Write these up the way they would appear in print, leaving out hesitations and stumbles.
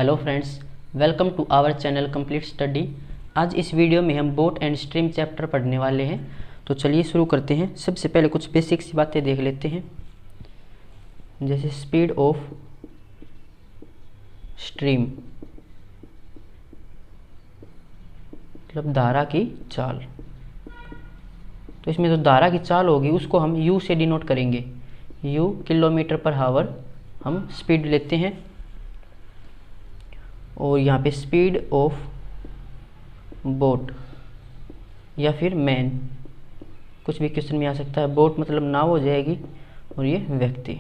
Hello friends, welcome to our channel complete study. आज इस video में हम बोट एंड स्ट्रीम चैप्टर पढ़ने वाले हैं। तो चलिए शुरू करते हैं। सबसे पहले कुछ बेसिक सी बातें देख लेते हैं, जैसे स्पीड ऑफ स्ट्रीम मतलब धारा की चाल। तो इसमें जो धारा की चाल होगी उसको हम u से डिनोट करेंगे। u किलोमीटर पर हावर हम स्पीड लेते हैं, और यहाँ पे स्पीड ऑफ बोट या फिर मैन, कुछ भी क्वेश्चन में आ सकता है। बोट मतलब नाव हो जाएगी और ये व्यक्ति।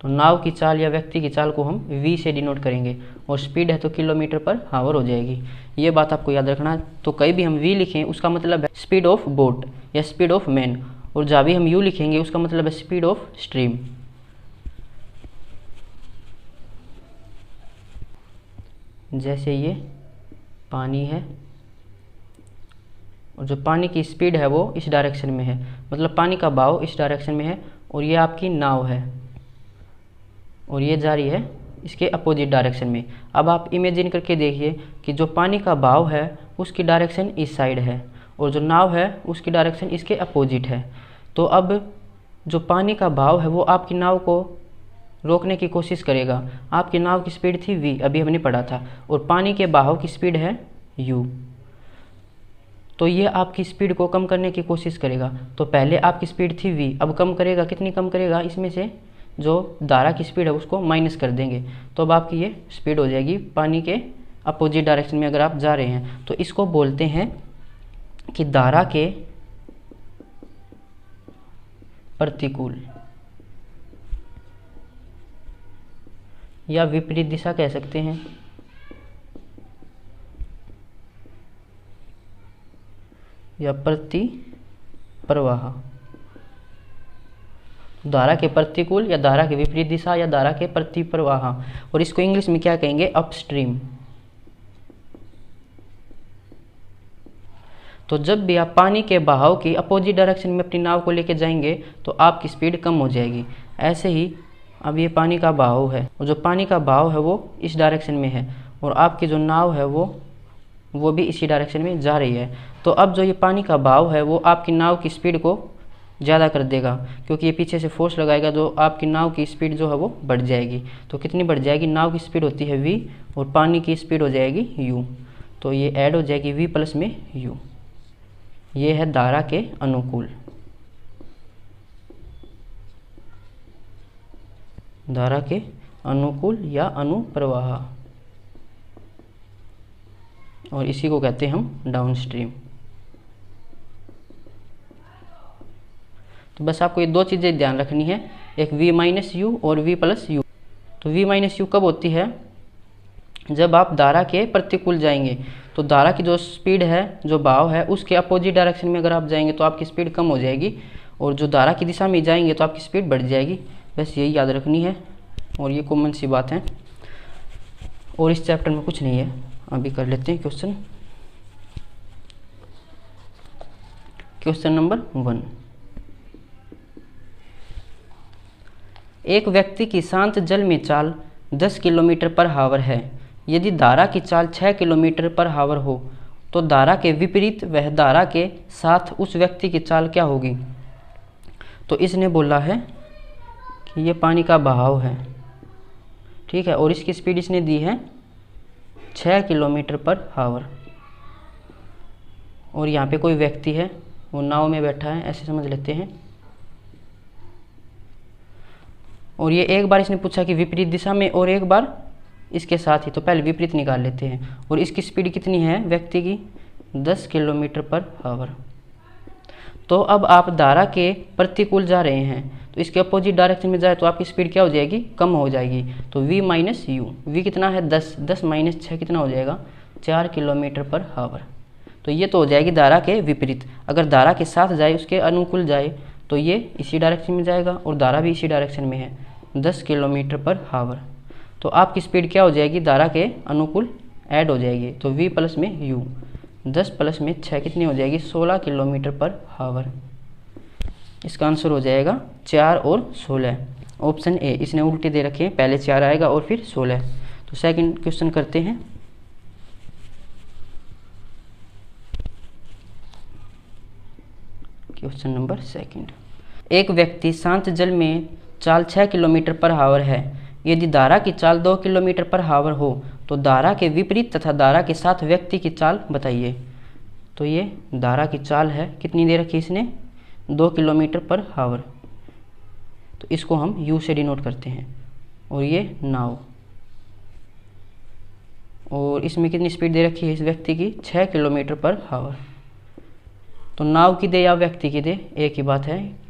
तो नाव की चाल या व्यक्ति की चाल को हम v से डिनोट करेंगे, और स्पीड है तो किलोमीटर पर हावर हो जाएगी। ये बात आपको याद रखना है। तो कहीं भी हम v लिखें उसका मतलब है स्पीड ऑफ बोट या स्पीड ऑफ मैन, और जहाँ भी हम u लिखेंगे उसका मतलब है स्पीड ऑफ स्ट्रीम। जैसे ये पानी है, और जो पानी की स्पीड है वो इस डायरेक्शन में है, मतलब पानी का बहाव इस डायरेक्शन में है, और ये आपकी नाव है और ये जा रही है इसके अपोजिट डायरेक्शन में। अब आप इमेजिन करके देखिए कि जो पानी का बहाव है उसकी डायरेक्शन इस साइड है, और जो नाव है उसकी डायरेक्शन इसके अपोजिट है। तो अब जो पानी का बहाव है वो आपकी नाव को रोकने की कोशिश करेगा। आपकी नाव की स्पीड थी v, अभी हमने पढ़ा था, और पानी के बहाव की स्पीड है u। तो ये आपकी स्पीड को कम करने की कोशिश करेगा। तो पहले आपकी स्पीड थी v, अब कम करेगा। कितनी कम करेगा? इसमें से जो धारा की स्पीड है उसको माइनस कर देंगे, तो अब आपकी ये स्पीड हो जाएगी पानी के अपोजिट डायरेक्शन में अगर आप जा रहे हैं। तो इसको बोलते हैं कि धारा के प्रतिकूल या विपरीत दिशा कह सकते हैं, या प्रति प्रवाह। धारा के प्रतिकूल या धारा के विपरीत दिशा या धारा के प्रति प्रवाह, और इसको इंग्लिश में क्या कहेंगे? अपस्ट्रीम। तो जब भी आप पानी के बहाव की अपोजिट डायरेक्शन में अपनी नाव को लेके जाएंगे तो आपकी स्पीड कम हो जाएगी। ऐसे ही अब ये पानी का बहाव है, और जो पानी का बहाव है वो इस डायरेक्शन में है, और आपकी जो नाव है वो भी इसी डायरेक्शन में जा रही है। तो अब जो ये पानी का बहाव है वो आपकी नाव की स्पीड को ज़्यादा कर देगा, क्योंकि ये पीछे से फोर्स लगाएगा, तो आपकी नाव की स्पीड जो है वो बढ़ जाएगी। तो कितनी बढ़ जाएगी? नाव की स्पीड होती है v, और पानी की स्पीड हो जाएगी u। तो ये ऐड हो जाएगी v प्लस में u। ये है धारा के अनुकूल। धारा के अनुकूल या अनुप्रवाह, और इसी को कहते हैं हम डाउनस्ट्रीम। तो बस आपको ये दो चीज़ें ध्यान रखनी है, एक v माइनस यू और v प्लस यू। तो v माइनस यू कब होती है? जब आप धारा के प्रतिकूल जाएंगे। तो धारा की जो स्पीड है, जो बहाव है, उसके अपोजिट डायरेक्शन में अगर आप जाएंगे तो आपकी स्पीड कम हो जाएगी, और जो धारा की दिशा में जाएंगे तो आपकी स्पीड बढ़ जाएगी। बस यही याद रखनी है, और ये कॉमन सी बात है, और इस चैप्टर में कुछ नहीं है। अभी कर लेते हैं क्वेश्चन। Question number 1। एक व्यक्ति की शांत जल में चाल 10 किलोमीटर पर हावर है। यदि धारा की चाल 6 किलोमीटर पर हावर हो तो धारा के विपरीत वह धारा के साथ उस व्यक्ति की चाल क्या होगी? तो इसने बोला है कि ये पानी का बहाव है, ठीक है, और इसकी स्पीड इसने दी है 6 किलोमीटर पर हावर, और यहाँ पे कोई व्यक्ति है, वो नाव में बैठा है, ऐसे समझ लेते हैं। और ये एक बार इसने पूछा कि विपरीत दिशा में, और एक बार इसके साथ ही। तो पहले विपरीत निकाल लेते हैं। और इसकी स्पीड कितनी है व्यक्ति की? 10 किलोमीटर पर हावर। तो अब आप धारा के प्रतिकूल जा रहे हैं, तो इसके अपोजिट डायरेक्शन में जाए तो आपकी स्पीड क्या हो जाएगी? कम हो जाएगी। तो v माइनस यू, वी कितना है? 10, 10 माइनस 6 कितना हो जाएगा? 4 किलोमीटर पर हावर। तो ये तो हो जाएगी धारा के विपरीत। अगर धारा के साथ जाए, उसके अनुकूल जाए, तो ये इसी डायरेक्शन में जाएगा, और धारा भी इसी डायरेक्शन में है, 10 किलोमीटर पर हावर। तो आपकी स्पीड क्या हो जाएगी? धारा के अनुकूल ऐड हो जाएगी। तो v प्लस में u, 10 प्लस में 6 कितनी हो जाएगी? 16 किलोमीटर पर हावर। इसका आंसर हो जाएगा 4 और 16। ऑप्शन ए, इसने उल्टे दे रखे हैं, पहले 4 आएगा और फिर 16। तो सेकंड क्वेश्चन करते हैं। क्वेश्चन नंबर सेकंड, एक व्यक्ति शांत जल में चाल 6 किलोमीटर पर हावर है। यदि धारा की चाल 2 किलोमीटर पर हावर हो तो धारा के विपरीत तथा धारा के साथ व्यक्ति की चाल बताइए। तो ये धारा की चाल है, कितनी दे रखी इसने, 2 किलोमीटर पर हावर। तो इसको हम यू से डिनोट करते हैं। और ये नाव, और इसमें कितनी स्पीड दे रखी है इस व्यक्ति की, 6 किलोमीटर पर हावर। तो नाव की दे या व्यक्ति की दे, एक ही बात है।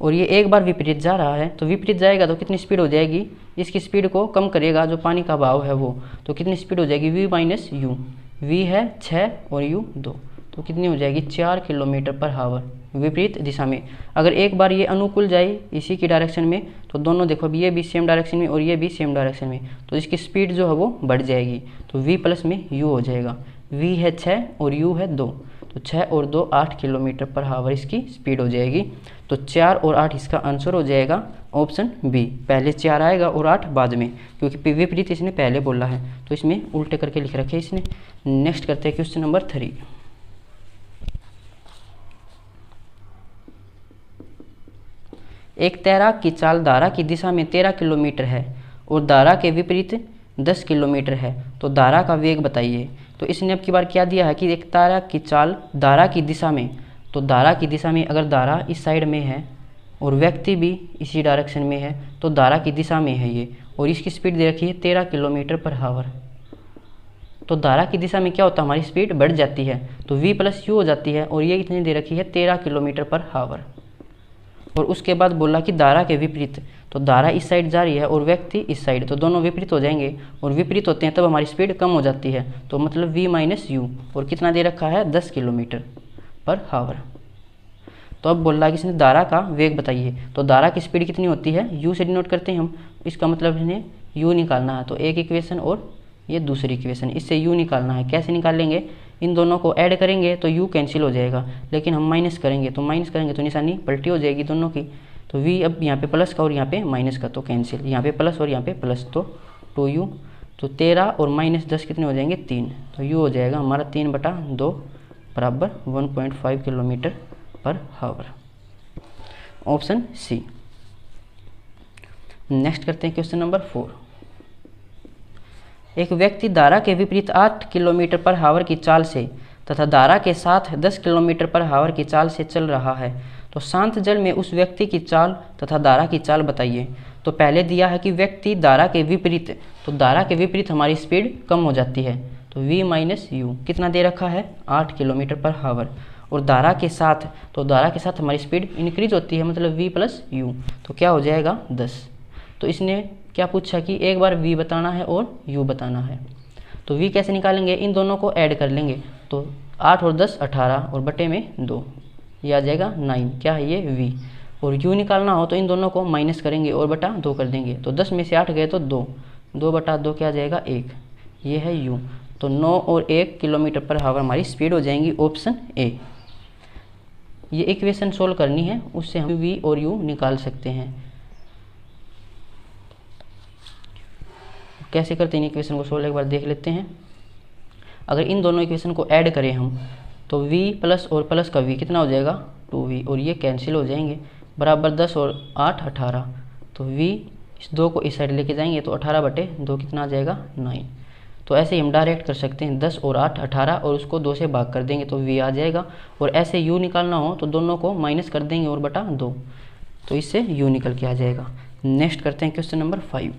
और ये एक बार विपरीत जा रहा है, तो विपरीत जाएगा तो कितनी स्पीड हो जाएगी, इसकी स्पीड को कम करेगा जो पानी का बहाव है वो, तो कितनी स्पीड हो जाएगी, v माइनस यू। v है 6 और u 2, तो कितनी हो जाएगी 4 किलोमीटर पर हावर विपरीत दिशा में। अगर एक बार ये अनुकूल जाए इसी की डायरेक्शन में, तो दोनों देखो अब ये भी सेम डायरेक्शन में और ये भी सेम डायरेक्शन में, तो इसकी स्पीड जो है वो बढ़ जाएगी। तो v प्लस में u हो जाएगा। v है 6 और u है 2, तो 6 और 2 8 किलोमीटर पर हावर इसकी स्पीड हो जाएगी। तो 4 और 8 इसका आंसर हो जाएगा ऑप्शन बी। पहले 4 आएगा और 8 बाद में, क्योंकि विपरीत इसने पहले बोला है, तो इसमें उल्टे करके लिख रखे इसने। नेक्स्ट करते हैं क्वेश्चन नंबर 3। एक तैराक की चाल धारा की दिशा में 13 किलोमीटर है और धारा के विपरीत 10 किलोमीटर है, तो धारा का वेग बताइए। तो इसने अब की बार क्या दिया है कि एक तैराक की चाल धारा की दिशा में, तो धारा की दिशा में अगर धारा इस साइड में है और व्यक्ति भी इसी डायरेक्शन में है, तो धारा की दिशा में है ये, और इसकी स्पीड दे रखी है 13 किलोमीटर पर हावर। तो धारा की दिशा में क्या होता है, हमारी स्पीड बढ़ जाती है, तो v प्लस यू हो जाती है, और ये कितनी दे रखी है 13 किलोमीटर पर हावर। और उसके बाद बोला कि धारा के विपरीत, तो धारा इस साइड जा रही है और व्यक्ति इस साइड, तो दोनों विपरीत हो जाएंगे, और विपरीत होते हैं तब हमारी स्पीड कम हो जाती है, तो मतलब v माइनस यू, और कितना दे रखा है 10 किलोमीटर पर हावर। तो अब बोल रहा है कि इसने धारा का वेग बताइए। तो धारा की स्पीड कितनी होती है, u से डिनोट करते हैं हम, इसका मतलब इन्हें u निकालना है। तो एक इक्वेशन और ये दूसरी इक्वेशन, इससे u निकालना है। कैसे निकाल लेंगे, इन दोनों को ऐड करेंगे तो u कैंसिल हो जाएगा, लेकिन हम माइनस करेंगे तो निशानी पलटी हो जाएगी दोनों की। तो v अब यहाँ पे प्लस का और यहाँ पे माइनस का, तो कैंसिल, यहाँ पे प्लस और यहाँ पे प्लस, तो 2u, तो 13 और माइनस 10 कितने हो जाएंगे 3, तो u हो जाएगा हमारा 3/2 बराबर 1.5 किलोमीटर पर हावर, ऑप्शन सी। नेक्स्ट करते हैं क्वेश्चन नंबर 4। एक व्यक्ति धारा के विपरीत 8 किलोमीटर पर हावर की चाल से तथा धारा के साथ 10 किलोमीटर पर हावर की चाल से चल रहा है, तो शांत जल में उस व्यक्ति की चाल तथा धारा की चाल बताइए। तो पहले दिया है कि व्यक्ति धारा के विपरीत, तो धारा के विपरीत हमारी स्पीड कम हो जाती है, तो v माइनस यू कितना दे रखा है 8 किलोमीटर पर हावर। और धारा के साथ, तो धारा के साथ हमारी स्पीड इंक्रीज होती है, मतलब v प्लस यू, तो क्या हो जाएगा 10। तो इसने क्या पूछा कि एक बार v बताना है और u बताना है। तो v कैसे निकालेंगे, इन दोनों को ऐड कर लेंगे, तो 8 और 10 18 और बटे में 2, ये आ जाएगा 9, क्या है ये v। और u निकालना हो तो इन दोनों को माइनस करेंगे और बटा 2 कर देंगे, तो 10 में से 8 गए तो 2, 2/2 क्या आ जाएगा 1, ये है u। तो 9 और 1 किलोमीटर पर हावर हमारी स्पीड हो जाएंगी, ऑप्शन ए। ये इक्वेशन सोल्व करनी है, उससे हम v और u निकाल सकते हैं। कैसे करते हैं इक्वेशन को सोल्व, एक बार देख लेते हैं। अगर इन दोनों इक्वेशन को ऐड करें हम, तो v प्लस और प्लस का v कितना हो जाएगा 2v, और ये कैंसिल हो जाएंगे, बराबर 10 और 8 18, तो v इस 2 को इस साइड लेके जाएंगे, तो 18/2 कितना आ जाएगा 9। तो ऐसे ही हम डायरेक्ट कर सकते हैं, 10 और 8 18, और उसको 2 से भाग कर देंगे तो v आ जाएगा। और ऐसे u निकालना हो तो दोनों को माइनस कर देंगे और बटा 2, तो इससे u निकल के आ जाएगा। नेक्स्ट करते हैं क्वेश्चन नंबर 5।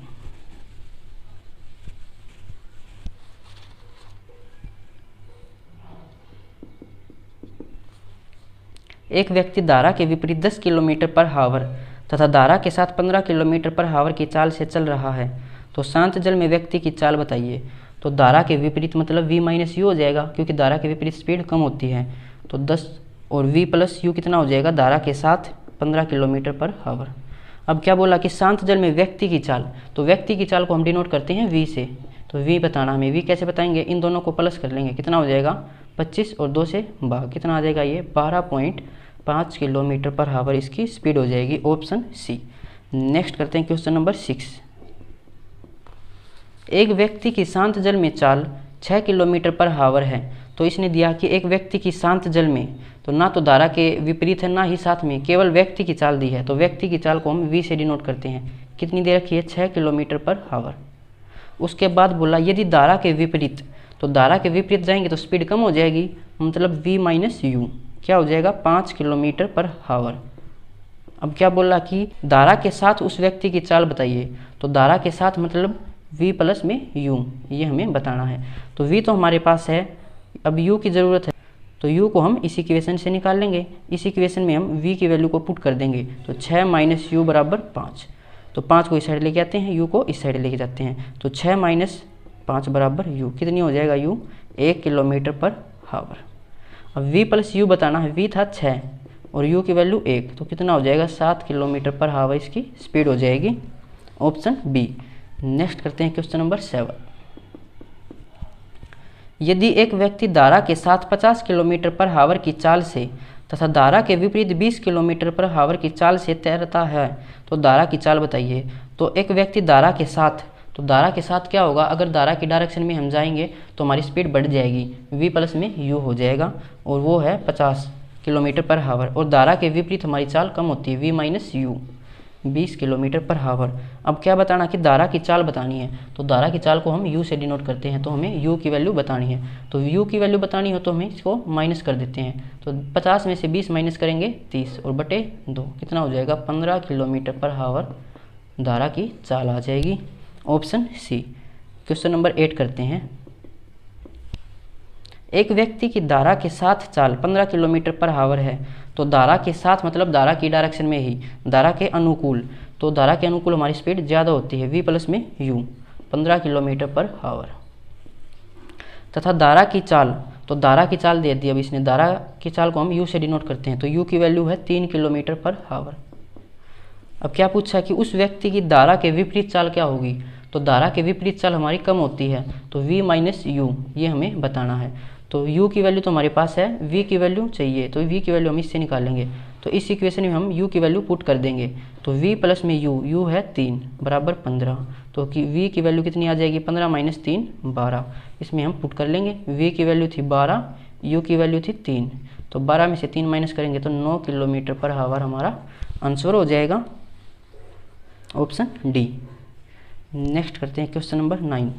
एक व्यक्ति धारा के विपरीत 10 किलोमीटर पर हावर तथा धारा के साथ 15 किलोमीटर पर हावर की चाल से चल रहा है, तो शांत जल में व्यक्ति की चाल बताइए। तो धारा के विपरीत मतलब v माइनस यू हो जाएगा, क्योंकि धारा के विपरीत स्पीड कम होती है, तो 10 और v प्लस यू कितना हो जाएगा धारा के साथ 15 किलोमीटर पर हावर। अब क्या बोला कि शांत जल में व्यक्ति की चाल, तो व्यक्ति की चाल को हम डिनोट करते हैं v से, तो v बताना हमें। v कैसे बताएंगे, इन दोनों को प्लस कर लेंगे, कितना हो जाएगा 25 और 2 से भाग, कितना आ जाएगा ये 12.5 किलोमीटर पर हावर इसकी स्पीड हो जाएगी, ऑप्शन सी। नेक्स्ट करते हैं क्वेश्चन नंबर 6। एक व्यक्ति की शांत जल में चाल 6 किलोमीटर पर हावर है। तो इसने दिया कि एक व्यक्ति की शांत जल में, तो ना तो धारा के विपरीत है ना ही साथ में, केवल व्यक्ति की चाल दी है। तो व्यक्ति की चाल को हम v से डिनोट करते हैं। कितनी दे रखी है? 6 किलोमीटर पर हावर। उसके बाद बोला यदि धारा के विपरीत, तो धारा के विपरीत जाएंगे तो स्पीड कम हो जाएगी, मतलब v माइनस यू क्या हो जाएगा? 5 किलोमीटर पर हावर। अब क्या बोला कि धारा के साथ उस व्यक्ति की चाल बताइए। तो धारा के साथ मतलब v प्लस में u, ये हमें बताना है। तो v तो हमारे पास है, अब u की ज़रूरत है, तो u को हम इसी इक्वेशन से निकाल लेंगे। इस इक्वेशन में हम v की वैल्यू को पुट कर देंगे। तो 6 माइनस यू बराबर 5। तो 5 को इस साइड लेके आते हैं, u को इस साइड लेके जाते हैं। तो 6 माइनस 5 बराबर u, कितनी हो जाएगा u? 1 किलोमीटर पर हावर। अब v प्लस u बताना है। v था 6 और u की वैल्यू 1, तो कितना हो जाएगा? 7 किलोमीटर पर हावर इसकी स्पीड हो जाएगी। Option B. नेक्स्ट करते हैं क्वेश्चन नंबर 7। यदि एक व्यक्ति धारा के साथ 50 किलोमीटर पर हावर की चाल से तथा धारा के विपरीत 20 किलोमीटर पर हावर की चाल से तैरता है, तो धारा की चाल बताइए। तो एक व्यक्ति धारा के साथ, तो धारा के साथ क्या होगा? अगर धारा की डायरेक्शन में हम जाएंगे तो हमारी स्पीड बढ़ जाएगी, v प्लस में u हो जाएगा, और वो है 50 किलोमीटर पर हावर। और धारा के विपरीत हमारी चाल कम होती है, v माइनस यू 20 किलोमीटर पर हावर। अब क्या बताना कि धारा की चाल बतानी है। तो धारा की चाल को हम u से डिनोट करते हैं, तो हमें u की वैल्यू बतानी है। तो u की वैल्यू बतानी हो तो हमें इसको माइनस कर देते हैं। तो 50 में से 20 माइनस करेंगे 30, और बटे 2 कितना हो जाएगा? 15 किलोमीटर पर हावर धारा की चाल आ जाएगी। Option C. क्वेश्चन नंबर 8 करते हैं। एक व्यक्ति की धारा के साथ चाल 15 किलोमीटर पर हावर है। तो धारा के साथ मतलब धारा की डायरेक्शन में ही, धारा के अनुकूल, तो धारा के अनुकूल हमारी स्पीड ज़्यादा होती है, v प्लस में u 15 किलोमीटर पर हावर। तथा धारा की चाल, तो धारा की चाल दे दी। अब इसने धारा की चाल को हम u से डिनोट करते हैं। तो u की वैल्यू है 3 किलोमीटर पर हावर। अब क्या पूछा कि उस व्यक्ति की धारा के विपरीत चाल क्या होगी। तो धारा के विपरीत चाल हमारी कम होती है, तो v माइनस यू, ये हमें बताना है। तो u की वैल्यू तो हमारे पास है, v की वैल्यू चाहिए, तो v की वैल्यू हम इससे निकालेंगे। तो इस इक्वेशन में हम u की वैल्यू पुट कर देंगे। तो v प्लस में u है 3 बराबर 15। तो v की वैल्यू कितनी आ जाएगी? 15 माइनस 3 12। इसमें हम पुट कर लेंगे। v की वैल्यू थी 12, u की वैल्यू थी 3, तो 12 में से 3 माइनस करेंगे तो 9 किलोमीटर पर हावर हमारा आंसर हो जाएगा। Option D. नेक्स्ट करते हैं क्वेश्चन नंबर 9।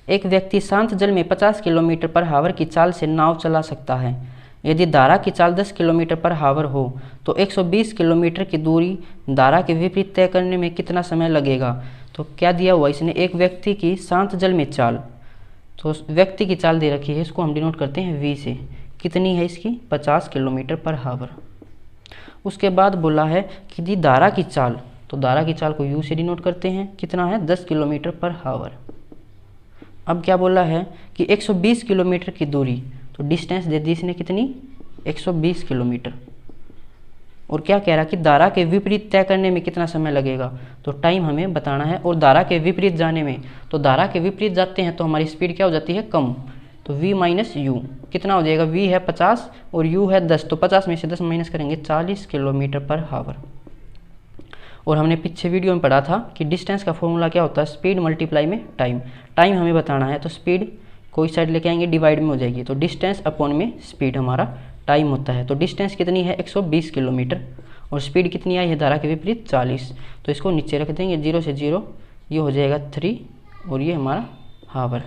एक व्यक्ति शांत जल में 50 किलोमीटर पर हावर की चाल से नाव चला सकता है। यदि धारा की चाल 10 किलोमीटर पर हावर हो तो 120 किलोमीटर की दूरी धारा के विपरीत तय करने में कितना समय लगेगा। तो क्या दिया हुआ इसने? एक व्यक्ति की शांत जल में चाल, तो व्यक्ति की चाल दे रखी है, इसको हम डिनोट करते हैं v से। कितनी है इसकी? 50 किलोमीटर पर हावर। उसके बाद बोला है कि यदि धारा की चाल, तो धारा की चाल को u से डिनोट करते हैं। कितना है? 10 किलोमीटर पर हावर। अब क्या बोला है कि 120 किलोमीटर की दूरी, तो डिस्टेंस दे दी इसने कितनी? 120 किलोमीटर। और क्या कह रहा कि धारा के विपरीत तय करने में कितना समय लगेगा। तो टाइम हमें बताना है। और धारा के विपरीत जाने में, तो धारा के विपरीत जाते हैं तो हमारी स्पीड क्या हो जाती है? कम। तो v माइनस यू कितना हो जाएगा? v है 50 और u है 10, तो 50 में से 10 माइनस करेंगे 40 किलोमीटर पर हावर। और हमने पीछे वीडियो में पढ़ा था कि डिस्टेंस का फॉर्मूला क्या होता है? स्पीड मल्टीप्लाई में टाइम। टाइम हमें बताना है, तो स्पीड को इस साइड लेके आएंगे, डिवाइड में हो जाएगी। तो डिस्टेंस अपॉन में स्पीड हमारा टाइम होता है। तो डिस्टेंस कितनी है? 120 किलोमीटर। और स्पीड कितनी आई है धारा के विपरीत? 40। तो इसको नीचे रख देंगे, 0 से 0, ये हो जाएगा 3 और ये हमारा हावर।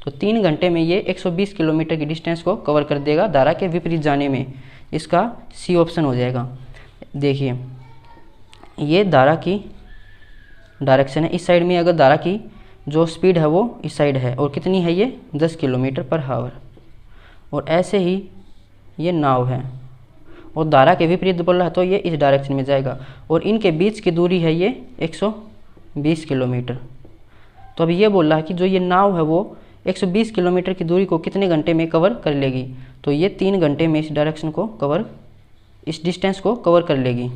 तो 3 घंटे में ये 120 किलोमीटर की डिस्टेंस को कवर कर देगा धारा के विपरीत जाने में। इसका सी ऑप्शन हो जाएगा। देखिए ये धारा की डायरेक्शन है, इस साइड में अगर धारा की जो स्पीड है वो इस साइड है, और कितनी है ये? 10 किलोमीटर पर हावर। और ऐसे ही ये नाव है और धारा के विपरीत बोल रहा है तो ये इस डायरेक्शन में जाएगा, और इनके बीच की दूरी है ये 120 किलोमीटर। तो अब ये बोल रहा है कि जो ये नाव है वो 120 किलोमीटर की दूरी को कितने घंटे में कवर कर लेगी। तो ये 3 घंटे में इस डायरेक्शन को कवर, इस डिस्टेंस को कवर कर लेगी।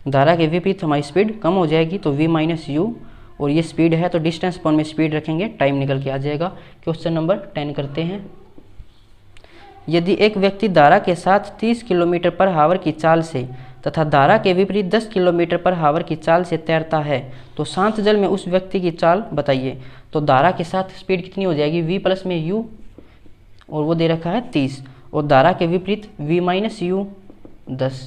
धारा के विपरीत हमारी स्पीड कम हो जाएगी, तो v माइनस यू और ये स्पीड है तो डिस्टेंस अपॉन में स्पीड रखेंगे, टाइम निकल के आ जाएगा। क्वेश्चन नंबर 10 करते हैं। यदि एक व्यक्ति धारा के साथ 30 किलोमीटर पर हावर की चाल से तथा धारा के विपरीत 10 किलोमीटर पर हावर की चाल से तैरता है तो शांत जल में उस व्यक्ति की चाल बताइए। तो धारा के साथ स्पीड कितनी हो जाएगी, v प्लस में u, और वो दे रखा है 30, और धारा के विपरीत v माइनस u 10।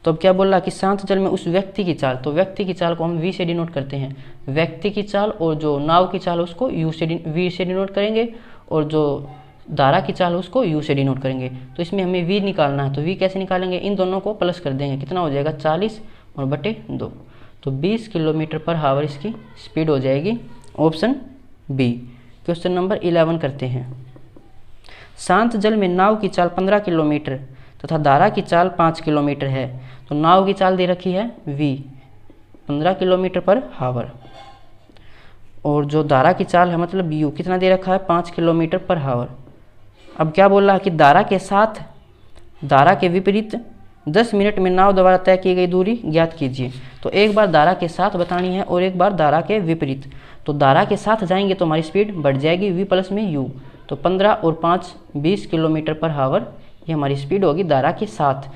तो अब क्या बोल रहा है कि शांत जल में उस व्यक्ति की चाल, तो व्यक्ति की चाल को हम v से डिनोट करते हैं, व्यक्ति की चाल, और जो नाव की चाल उसको v से डिनोट करेंगे, और जो धारा की चाल उसको u से डिनोट करेंगे। तो इसमें हमें v निकालना है, तो v कैसे निकालेंगे, इन दोनों को प्लस कर देंगे, कितना हो जाएगा 40 और बटे 2, तो 20 किलोमीटर पर हावर इसकी स्पीड हो जाएगी, ऑप्शन बी। क्वेश्चन नंबर 11 करते हैं। शांत जल में नाव की चाल 15 किलोमीटर तथा धारा की चाल 5 किलोमीटर है। तो नाव की चाल दे रखी है v 15 किलोमीटर पर हावर, और जो धारा की चाल है मतलब u कितना दे रखा है 5 किलोमीटर पर हावर। अब क्या बोल रहा है कि धारा के साथ धारा के विपरीत 10 मिनट में नाव द्वारा तय की गई दूरी ज्ञात कीजिए। तो एक बार धारा के साथ बतानी है और एक बार धारा के विपरीत। तो धारा के साथ जाएंगे तो हमारी स्पीड बढ़ जाएगी v प्लस में u, तो 15 और 5 20 किलोमीटर पर हावर, ये हमारी स्पीड होगी धारा के साथ।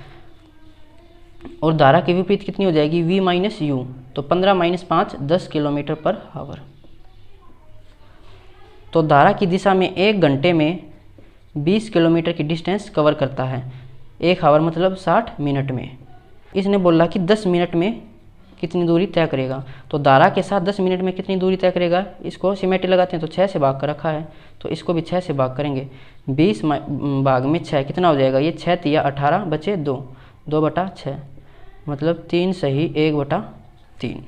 और धारा के विपरीत कितनी हो जाएगी v माइनस u, तो 15 माइनस 5 10 किलोमीटर पर हावर। तो धारा की दिशा में 1 घंटे में 20 किलोमीटर की डिस्टेंस कवर करता है, 1 हावर मतलब 60 मिनट में। इसने बोला कि 10 मिनट में कितनी दूरी तय करेगा। तो धारा के साथ 10 मिनट में कितनी दूरी तय करेगा, इसको सिमेट्री लगाते हैं तो 6 से भाग कर रखा है, तो इसको भी 6 से भाग करेंगे। 20 भाग में 6 कितना हो जाएगा, ये 6 तिया 18 बचे 2, 2 बटा 6 मतलब 3 सही 1 बटा 3।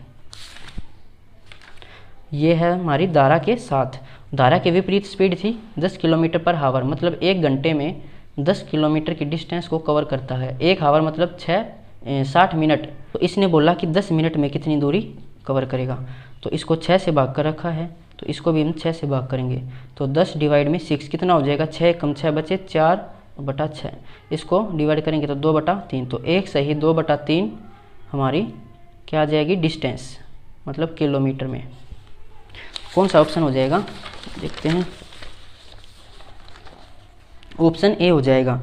ये है हमारी धारा के साथ। धारा के विपरीत स्पीड थी 10 किलोमीटर पर हावर, मतलब 1 घंटे में 10 किलोमीटर की डिस्टेंस को कवर करता है। 1 हावर मतलब 60 मिनट। तो इसने बोला कि 10 मिनट में कितनी दूरी कवर करेगा, तो इसको 6 से भाग कर रखा है, तो इसको भी हम 6 से भाग करेंगे। तो 10 डिवाइड में 6 कितना हो जाएगा, 6 कम 6 बचे 4 बटा 6, इसको डिवाइड करेंगे तो 2 बटा 3, तो 1 सही 2 बटा 3 हमारी क्या आ जाएगी डिस्टेंस, मतलब किलोमीटर में। कौन सा ऑप्शन हो जाएगा देखते हैं, ऑप्शन ए हो जाएगा।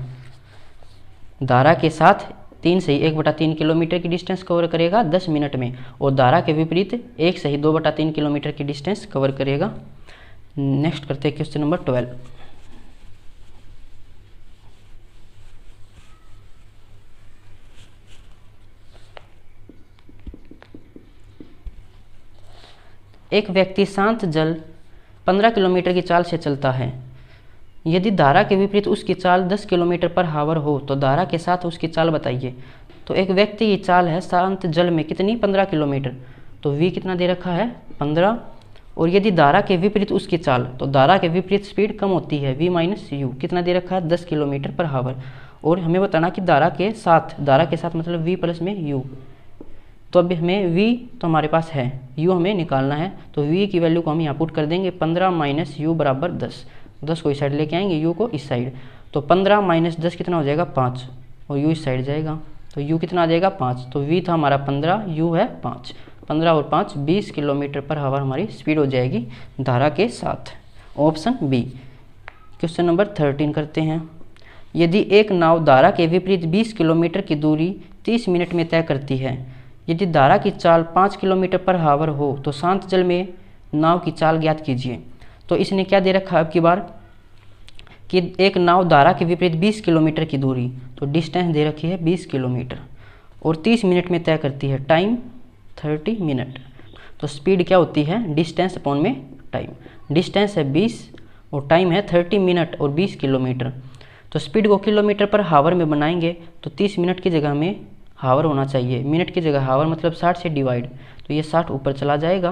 धारा के साथ 3 सही 1 बटा 3 किलोमीटर की डिस्टेंस कवर करेगा 10 मिनट में, और धारा के विपरीत 1 सही 2 बटा 3 किलोमीटर की डिस्टेंस कवर करेगा। नेक्स्ट करते हैं क्वेश्चन नंबर 12। एक व्यक्ति शांत जल 15 किलोमीटर की चाल से चलता है। यदि धारा के विपरीत उसकी चाल 10 किलोमीटर पर हावर हो तो धारा के साथ उसकी चाल बताइए। तो एक व्यक्ति की चाल है शांत जल में कितनी 15 किलोमीटर, तो v कितना दे रखा है 15, और यदि धारा के विपरीत उसकी चाल, तो धारा के विपरीत स्पीड कम होती है v माइनस u, कितना दे रखा है 10 किलोमीटर पर हावर। और हमें बताना कि धारा के साथ मतलब v प्लस में u। तो अब हमें v तो हमारे पास है, u हमें निकालना है, तो v की वैल्यू को हम यहाँ पुट कर देंगे 15 माइनस u बराबर 10, 10 को इस साइड लेके आएंगे, u को इस साइड, तो 15 माइनस 10 कितना हो जाएगा 5, और u इस साइड जाएगा, तो u कितना आ जाएगा 5। तो v था हमारा 15, u है 5, 15 और 5 20 किलोमीटर पर हावर हमारी स्पीड हो जाएगी धारा के साथ, ऑप्शन बी। क्वेश्चन नंबर 13 करते हैं। यदि एक नाव धारा के विपरीत 20 किलोमीटर की दूरी 30 मिनट में तय करती है, यदि धारा की चाल 5 किलोमीटर पर हावर हो तो शांत जल में नाव की चाल ज्ञात कीजिए। तो इसने क्या दे रखा है अब की बार कि एक नाव धारा के विपरीत 20 किलोमीटर की दूरी, तो डिस्टेंस दे रखी है 20 किलोमीटर, और 30 मिनट में तय करती है, टाइम 30 मिनट। तो स्पीड क्या होती है डिस्टेंस अपॉन में टाइम, डिस्टेंस है 20 और टाइम है 30 मिनट और 20 किलोमीटर। तो स्पीड को किलोमीटर पर हावर में बनाएंगे तो 30 मिनट की जगह में हावर होना चाहिए, मिनट की जगह हावर मतलब 60 से डिवाइड, तो ये 60 ऊपर चला जाएगा,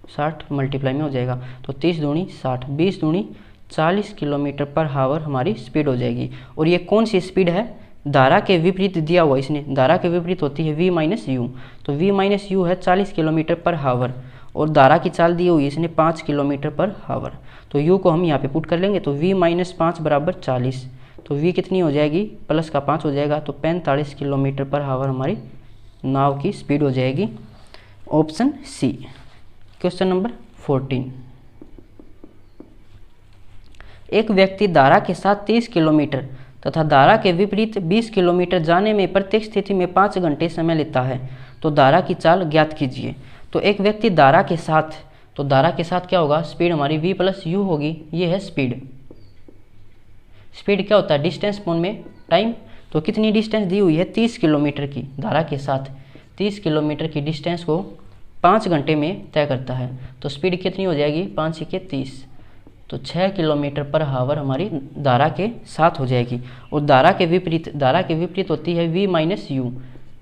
60 मल्टीप्लाई में हो जाएगा, तो 30 दूनी 60, 20 दूनी 40 किलोमीटर पर हावर हमारी स्पीड हो जाएगी। और ये कौन सी स्पीड है, धारा के विपरीत दिया हुआ, इसने धारा के विपरीत होती है v माइनस यू, तो v माइनस यू है 40 किलोमीटर पर हावर, और धारा की चाल दी हुई इसने 5 किलोमीटर पर हावर, तो u को हम यहाँ पे पुट कर लेंगे, तो v माइनस 5 बराबर 40, तो v कितनी हो जाएगी प्लस का 5 हो जाएगा, तो 45 किलोमीटर पर हावर हमारी नाव की स्पीड हो जाएगी, ऑप्शन सी। Question number 14। एक व्यक्ति धारा के साथ 30 किलोमीटर तथा धारा के विपरीत 20 किलोमीटर जाने में प्रत्येक स्थिति में 5 घंटे समय लेता है, तो धारा की चाल ज्ञात कीजिए। तो एक व्यक्ति धारा के साथ, तो धारा के साथ क्या होगा, स्पीड हमारी v प्लस यू होगी, ये है स्पीड। स्पीड क्या होता है, डिस्टेंस अपॉन में टाइम। तो कितनी डिस्टेंस दी हुई है, 30 किलोमीटर की। धारा के साथ 30 किलोमीटर की डिस्टेंस को 5 घंटे में तय करता है, तो स्पीड कितनी हो जाएगी, 5 × 30, तो 6 किलोमीटर पर हावर हमारी धारा के साथ हो जाएगी। और धारा के विपरीत होती है v माइनस यू,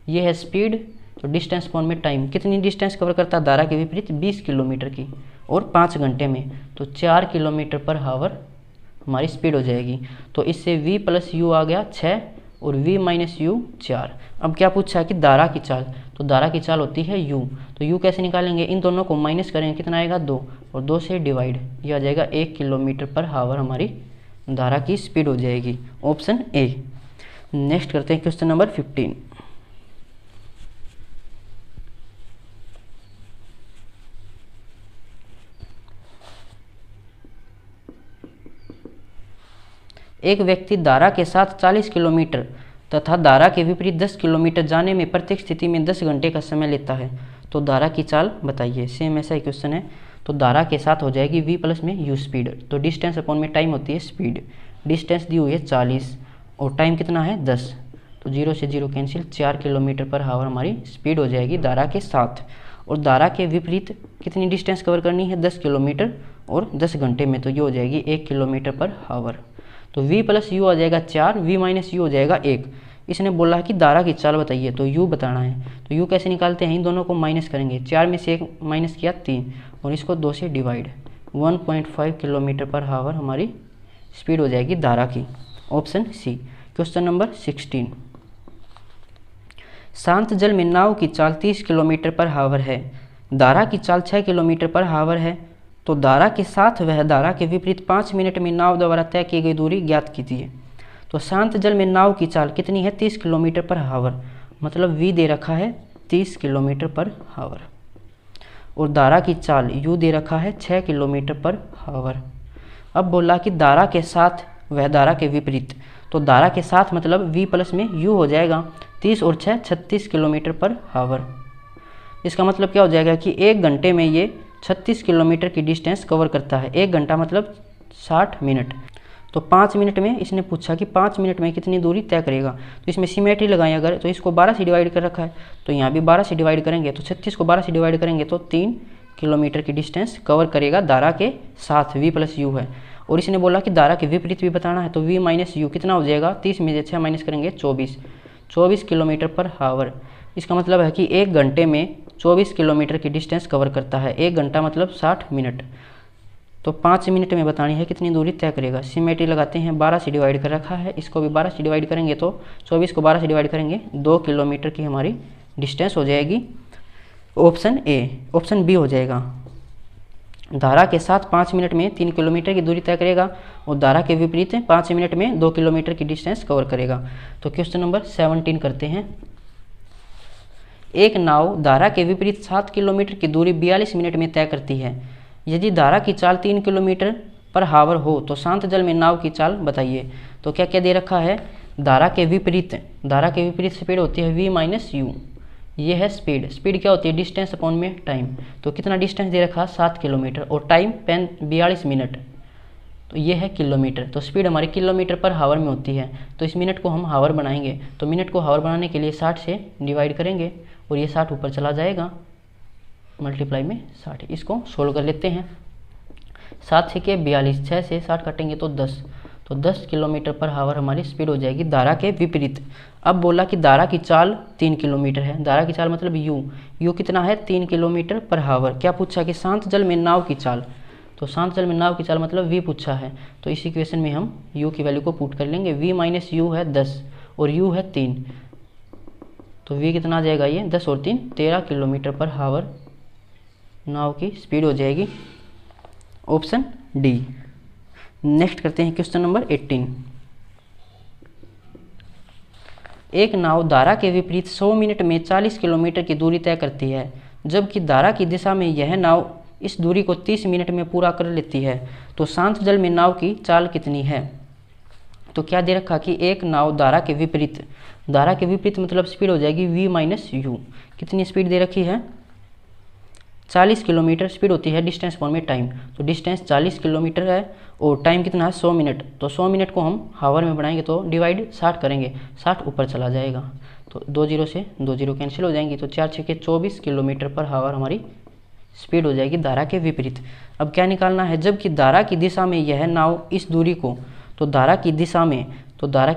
ये है स्पीड। तो डिस्टेंस अपॉन में टाइम, कितनी डिस्टेंस कवर करता है धारा के विपरीत, 20 किलोमीटर की, और 5 घंटे में, तो 4 किलोमीटर पर हावर हमारी स्पीड हो जाएगी। तो इससे v प्लस यू आ गया 6 और v माइनस यू 4। अब क्या पूछा है कि धारा की चाल, तो धारा की चाल होती है u, तो u कैसे निकालेंगे, इन दोनों को माइनस करेंगे, कितना आएगा 2, और 2 से डिवाइड, यह आ जाएगा 1 किलोमीटर पर हावर हमारी धारा की स्पीड हो जाएगी, ऑप्शन ए। नेक्स्ट करते हैं क्वेश्चन नंबर 15। एक व्यक्ति धारा के साथ 40 किलोमीटर तथा धारा के विपरीत 10 किलोमीटर जाने में प्रत्येक स्थिति में 10 घंटे का समय लेता है, तो धारा की चाल बताइए। सेम ऐसा ही क्वेश्चन है। तो धारा के साथ हो जाएगी v प्लस में u स्पीड, तो डिस्टेंस अपॉन में टाइम होती है स्पीड। डिस्टेंस दी हुई है 40 और टाइम कितना है 10, तो 0 से 0 कैंसिल, 4 किलोमीटर पर हावर हमारी स्पीड हो जाएगी धारा के साथ। और धारा के विपरीत कितनी डिस्टेंस कवर करनी है, 10 किलोमीटर और 10 घंटे में, तो ये हो जाएगी 1 किलोमीटर पर हावर। तो v प्लस यू आ जाएगा 4, v माइनस यू हो जाएगा 1। इसने बोला है कि धारा की चाल बताइए, तो u बताना है। तो u कैसे निकालते हैं, इन दोनों को माइनस करेंगे, 4 में से 1 माइनस किया 3, और इसको 2 से डिवाइड, 1.5 किलोमीटर पर हावर हमारी स्पीड हो जाएगी धारा की, ऑप्शन सी। Question number 16। शांत जल में नाव की चाल 30 किलोमीटर पर हावर है, धारा की चाल 6 किलोमीटर पर हावर है, तो धारा के साथ वह धारा के विपरीत 5 मिनट में नाव द्वारा तय की गई दूरी ज्ञात कीजिए। तो शांत जल में नाव की चाल कितनी है, 30 किलोमीटर पर हावर, मतलब v दे रखा है 30 किलोमीटर पर हावर, और धारा की चाल u दे रखा है 6 किलोमीटर पर हावर। अब बोला कि धारा के साथ वह धारा के विपरीत, तो धारा के साथ मतलब v प्लस में u हो जाएगा, 30 और 6 36 किलोमीटर पर हावर। इसका मतलब क्या हो जाएगा कि 1 घंटे में ये 36 किलोमीटर की डिस्टेंस कवर करता है। 1 घंटा मतलब 60 मिनट। तो 5 मिनट में इसने पूछा कि 5 मिनट में कितनी दूरी तय करेगा, तो इसमें सिमेट्री लगाएं अगर, तो इसको 12 से डिवाइड कर रखा है, तो यहाँ भी 12 से डिवाइड करेंगे, तो 36 को 12 से डिवाइड करेंगे तो 3 किलोमीटर की डिस्टेंस कवर करेगा धारा के साथ, v प्लस यू है। और इसने बोला कि धारा के विपरीत भी बताना है, तो v माइनस यू कितना हो जाएगा, 30 में से 6 माइनस करेंगे 24 किलोमीटर पर हावर। इसका मतलब है कि 1 घंटे में 24 किलोमीटर की डिस्टेंस कवर करता है। 1 घंटा मतलब 60 मिनट, तो 5 मिनट में बतानी है कितनी दूरी तय करेगा। सिमेट्री लगाते हैं, 12 से डिवाइड कर रखा है, इसको भी 12 से डिवाइड करेंगे, तो 24 को 12 से डिवाइड करेंगे, 2 किलोमीटर की हमारी डिस्टेंस हो जाएगी, ऑप्शन ए। ऑप्शन बी हो जाएगा, धारा के साथ 5 मिनट में 3 किलोमीटर की दूरी तय करेगा, और धारा के विपरीत 5 मिनट में 2 किलोमीटर की डिस्टेंस कवर करेगा। तो क्वेश्चन नंबर 17 करते हैं। एक नाव धारा के विपरीत 7 किलोमीटर की दूरी 42 मिनट में तय करती है। यदि धारा की चाल 3 किलोमीटर पर हावर हो, तो शांत जल में नाव की चाल बताइए। तो क्या क्या दे रखा है, धारा के विपरीत स्पीड होती है v माइनस यू, ये है स्पीड। स्पीड क्या होती है, डिस्टेंस अपॉन में टाइम। तो कितना डिस्टेंस दे रखा है, 7 किलोमीटर, और टाइम 42 मिनट, तो ये है किलोमीटर। तो स्पीड हमारी किलोमीटर पर हावर में होती है, तो इस मिनट को हम हावर बनाएंगे। तो मिनट को हावर बनाने के लिए 60 से डिवाइड करेंगे, और ये 60 ऊपर चला जाएगा, मल्टीप्लाई में 60। इसको सोल्व कर लेते हैं। 7 से 42, 6 से 60 काटेंगे तो 10, तो 10 किलोमीटर पर हावर हमारी स्पीड हो जाएगी धारा के विपरीत। अब बोला कि धारा की चाल 3 किलोमीटर है, धारा की चाल मतलब यू कितना है, 3 किलोमीटर पर हावर। क्या पूछा कि शांत जल में नाव की चाल, तो शांत जल में नाव की चाल मतलब v पूछा है, तो इसी इक्वेशन में हम u की वैल्यू को पुट कर लेंगे। v माइनस यू है 10 और u है 3, तो v कितना आ जाएगा, ये 10 और 3 13 किलोमीटर पर हावर नाव की स्पीड हो जाएगी, ऑप्शन डी। नेक्स्ट करते हैं क्वेश्चन नंबर 18। एक नाव धारा के विपरीत 100 मिनट में 40 किलोमीटर की दूरी तय करती है, जबकि धारा की दिशा में यह नाव इस दूरी को 30 मिनट में पूरा कर लेती है, तो शांत जल में नाव की चाल कितनी है। तो क्या दे रखा कि एक नाव धारा के विपरीत मतलब स्पीड हो जाएगी v माइनस यू। कितनी स्पीड दे रखी है, 40 किलोमीटर स्पीड होती है डिस्टेंस फॉर्म में टाइम। तो डिस्टेंस 40 किलोमीटर है और टाइम कितना है 100 मिनट। तो 100 मिनट को हम हावर में बढ़ाएंगे तो डिवाइड 60 करेंगे, 60 ऊपर चला जाएगा। तो 2 जीरो से 2 जीरो कैंसिल हो जाएंगी। तो 4 छक्के 24 किलोमीटर पर हावर हमारी स्पीड हो जाएगी धारा के विपरीत। अब क्या निकालना है, जबकि धारा की दिशा में यह नाव इस दूरी को, तो धारा की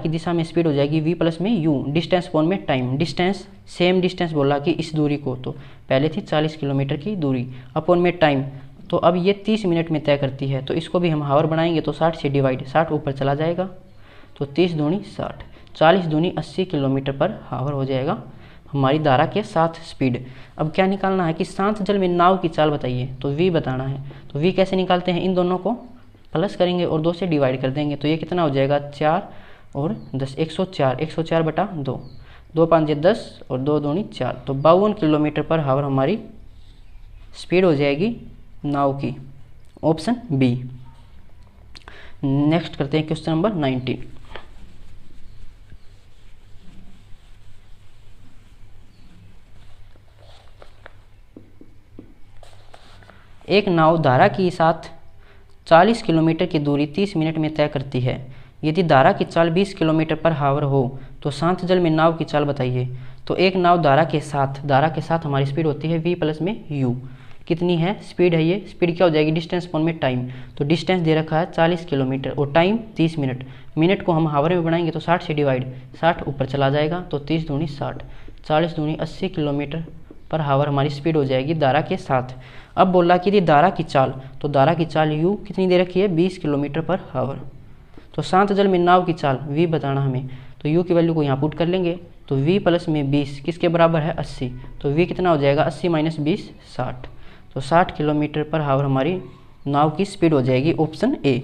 दिशा में स्पीड हो जाएगी v प्लस में u, डिस्टेंस फॉर्म में टाइम। डिस्टेंस सेम डिस्टेंस बोला कि इस दूरी को, तो पहले थी 40 किलोमीटर की दूरी, अपॉन में टाइम। तो अब ये 30 मिनट में तय करती है, तो इसको भी हम हावर बनाएंगे तो 60 से डिवाइड, 60 ऊपर चला जाएगा। तो 30 दूनी 60, 40 दूनी 80 किलोमीटर पर हावर हो जाएगा हमारी धारा के साथ स्पीड। अब क्या निकालना है कि शांत जल में नाव की चाल बताइए, तो v बताना है। तो v कैसे निकालते हैं, इन दोनों को प्लस करेंगे और 2 से डिवाइड कर देंगे। तो ये कितना हो जाएगा 4 और 10, 104, 104 बटा 2, 2 5 10 और 2 दूनी 4। तो 52 किलोमीटर पर हावर हमारी स्पीड हो जाएगी नाव की, ऑप्शन बी। नेक्स्ट करते हैं क्वेश्चन नंबर 19। एक नाव धारा के साथ 40 किलोमीटर की दूरी 30 मिनट में तय करती है। यदि धारा की चाल 20 किलोमीटर पर हावर हो तो शांत जल में नाव की चाल बताइए। तो एक नाव धारा के साथ हमारी स्पीड होती है v प्लस में u। कितनी है स्पीड है, ये स्पीड क्या हो जाएगी डिस्टेंस फॉर्म में टाइम। तो डिस्टेंस दे रखा है 40 किलोमीटर और टाइम 30 मिनट। मिनट को हम हावर में बनाएंगे तो 60 से डिवाइड, 60 ऊपर चला जाएगा। तो 30 दूनी 60, 40 दूनी 80 किलोमीटर पर हावर हमारी स्पीड हो जाएगी धारा के साथ। अब बोला कि धारा की चाल, तो धारा की चाल u कितनी दे रखी है 20 किलोमीटर पर हावर। तो शांत जल में नाव की चाल v बताना हमें, तो u की वैल्यू को यहाँ पुट कर लेंगे। तो v प्लस में 20 किसके बराबर है 80। तो v कितना हो जाएगा 80 माइनस 20 60। तो 60 किलोमीटर पर हावर हमारी नाव की स्पीड हो जाएगी, ऑप्शन ए।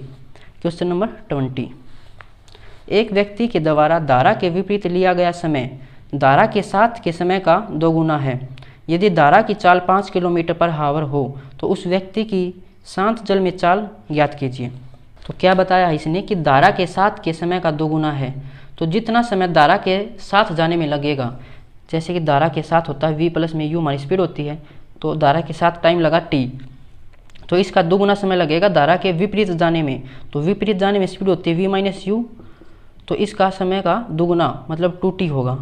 Question number 20। एक व्यक्ति के द्वारा धारा के विपरीत लिया गया समय धारा के साथ के समय का 2 गुना है। यदि धारा की चाल 5 किलोमीटर पर हावर हो तो उस व्यक्ति की शांत जल में चाल ज्ञात कीजिए। तो क्या बताया इसने कि धारा के साथ के समय का 2 गुना है। तो जितना समय धारा के साथ जाने में लगेगा, जैसे कि धारा के साथ होता है v प्लस में u हमारी स्पीड होती है, तो धारा के साथ टाइम लगा t, तो इसका 2 गुना समय लगेगा धारा के विपरीत जाने में। तो विपरीत जाने में स्पीड होती है v माइनस यू, तो इसका समय का 2 गुना मतलब 2t होगा।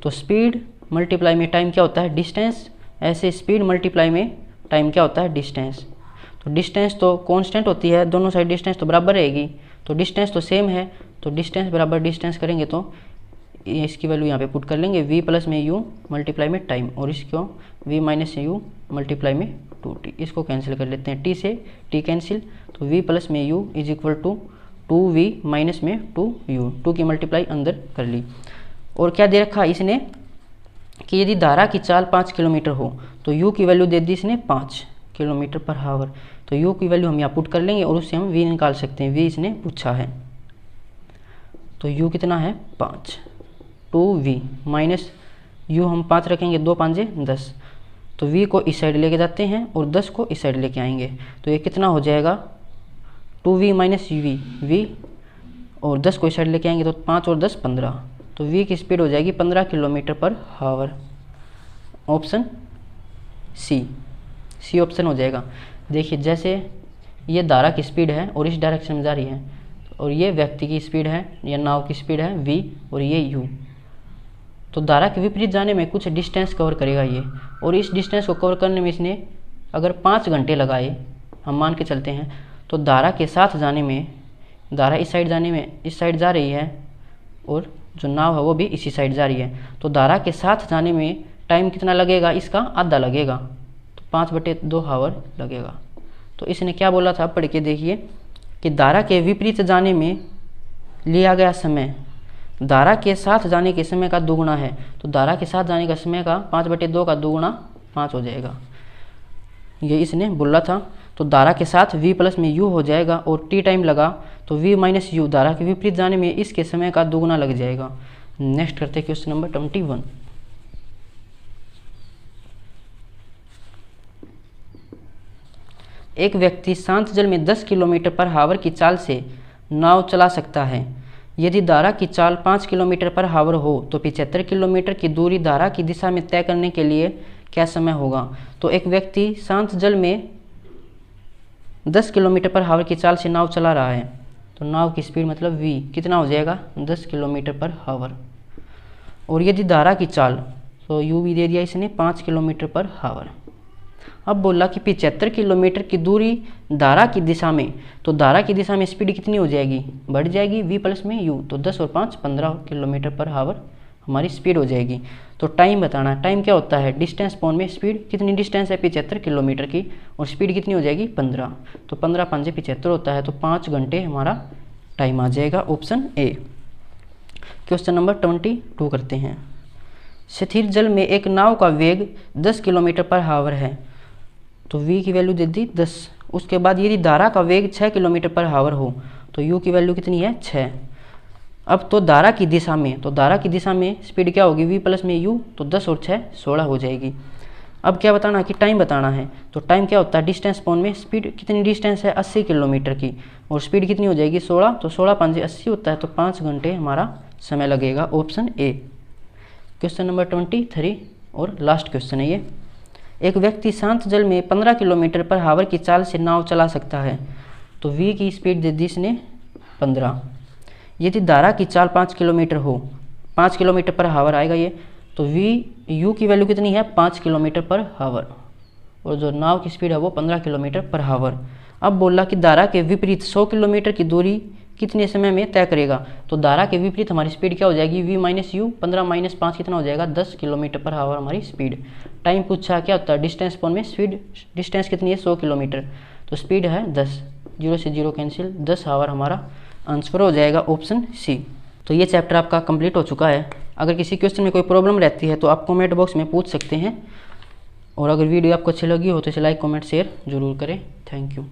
तो स्पीड मल्टीप्लाई में टाइम क्या होता है डिस्टेंस, ऐसे स्पीड मल्टीप्लाई में टाइम क्या होता है डिस्टेंस। तो डिस्टेंस तो कांस्टेंट होती है, दोनों साइड डिस्टेंस तो बराबर रहेगी, तो डिस्टेंस तो सेम है। तो डिस्टेंस बराबर डिस्टेंस करेंगे तो इसकी वैल्यू यहाँ पे पुट कर लेंगे v प्लस में u मल्टीप्लाई में टाइम, और इसको v माइनस u मल्टीप्लाई में 2t। इसको कैंसिल कर लेते हैं, t से t कैंसिल। तो v प्लस में u is equal to 2v minus में 2u, 2 की मल्टीप्लाई अंदर कर ली। और क्या दे रखा इसने कि यदि धारा की चाल 5 किलोमीटर हो तो u की वैल्यू दे दी इसने 5 किलोमीटर पर हावर। तो u की वैल्यू हम यहाँ पुट कर लेंगे और उससे हम v निकाल सकते हैं, v इसने पूछा है। तो u कितना है 5, 2v माइनस u हम 5 रखेंगे, 2 5 10। तो v को इस साइड लेके जाते हैं और 10 को इस साइड लेके आएंगे। तो ये कितना हो जाएगा 2v माइनस v और 10 को इस साइड लेके आएंगे तो 5 और 10 15। तो v की स्पीड हो जाएगी 15 किलोमीटर पर हावर, ऑप्शन सी ऑप्शन हो जाएगा। देखिए जैसे ये धारा की स्पीड है और इस डायरेक्शन में जा रही है, और ये व्यक्ति की स्पीड है या नाव की स्पीड है v और ये u। तो धारा के विपरीत जाने में कुछ डिस्टेंस कवर करेगा ये, और इस डिस्टेंस को कवर करने में इसने अगर 5 घंटे लगाए, हम मान के चलते हैं, तो धारा के साथ जाने में, धारा इस साइड जाने में इस साइड जा रही है और जो नाव है वो भी इसी साइड जा रही है। तो धारा के साथ जाने में टाइम कितना लगेगा, इसका आधा लगेगा, तो 5/2 हावर लगेगा। तो इसने क्या बोला था पढ़ के देखिए कि धारा के विपरीत जाने में लिया गया समय धारा के साथ जाने के समय का 2 गुना है। तो धारा के साथ जाने का समय का 5/2 का 2 गुना 5 हो जाएगा, ये इसने बोला था। तो धारा के साथ v प्लस में u हो जाएगा और t टाइम लगा तो v माइनस u, धारा के विपरीत जाने में इसके समय का 2 गुना लग जाएगा। नेक्स्ट करते हैं क्वेश्चन नंबर 21। एक व्यक्ति शांत जल में 10 किलोमीटर पर हावर की चाल से नाव चला सकता है। यदि धारा की चाल 5 किलोमीटर पर हावर हो तो 75 किलोमीटर की दूरी धारा की दिशा में तय करने के लिए क्या समय होगा। तो एक व्यक्ति शांत जल में 10 किलोमीटर पर हावर की चाल से नाव चला रहा है, तो नाव की स्पीड मतलब v कितना हो जाएगा 10 किलोमीटर पर हावर। और यदि धारा की चाल, तो u भी दे दिया इसने 5 किलोमीटर पर हावर। अब बोला कि 75 किलोमीटर की दूरी धारा की दिशा में, तो धारा की दिशा में स्पीड कितनी हो जाएगी, बढ़ जाएगी v प्लस में u, तो 10 और 5 15 किलोमीटर पर हावर हमारी स्पीड हो जाएगी। तो टाइम बताना, टाइम क्या होता है डिस्टेंस पॉन में स्पीड, कितनी डिस्टेंस है 75 किलोमीटर की और स्पीड कितनी हो जाएगी 15, तो 15 5 75 होता है, तो 5 घंटे हमारा टाइम आ जाएगा, ऑप्शन ए। क्वेश्चन नंबर 22 करते हैं। स्थिर जल में एक नाव का वेग 10 किलोमीटर पर हावर है, तो v की वैल्यू दे दी 10। उसके बाद यदि धारा का वेग 6 किलोमीटर पर हावर हो तो u की वैल्यू कितनी है 6। अब तो धारा की दिशा में, तो धारा की दिशा में स्पीड क्या होगी v प्लस में u, तो 10 और 6 16 हो जाएगी। अब क्या बताना कि टाइम बताना है, तो टाइम क्या होता है डिस्टेंस पॉन में स्पीड, कितनी डिस्टेंस है 80 किलोमीटर की और स्पीड कितनी हो जाएगी 16, तो 16 5 80 होता है, तो 5 घंटे हमारा समय लगेगा, ऑप्शन ए। क्वेश्चन नंबर 23 और लास्ट क्वेश्चन है ये। एक व्यक्ति शांत जल में 15 किलोमीटर पर हावर की चाल से नाव चला सकता है, तो v की स्पीड दे दी इसने 15। यदि धारा की चाल 5 किलोमीटर हो, 5 किलोमीटर पर हावर आएगा ये, तो u की वैल्यू कितनी है 5 किलोमीटर पर हावर और जो नाव की स्पीड है वो 15 किलोमीटर पर हावर। अब बोला कि धारा के विपरीत 100 किलोमीटर की दूरी कितने समय में तय करेगा, तो धारा के विपरीत हमारी स्पीड क्या हो जाएगी v माइनस यू, 15 माइनस 5 कितना हो जाएगा 10 किलोमीटर पर हावर हमारी स्पीड। टाइम पूछा क्या होता है डिस्टेंस पॉन में स्पीड, डिस्टेंस कितनी है 100 किलोमीटर, तो स्पीड है 10, 0 से 0 कैंसिल, 10 हावर हमारा आंसर हो जाएगा, ऑप्शन सी। तो ये चैप्टर आपका कंप्लीट हो चुका है। अगर किसी क्वेश्चन में कोई प्रॉब्लम रहती है तो आप कमेंट बॉक्स में पूछ सकते हैं, और अगर वीडियो आपको अच्छी लगी हो तो इसे लाइक कमेंट शेयर जरूर करें। Thank you.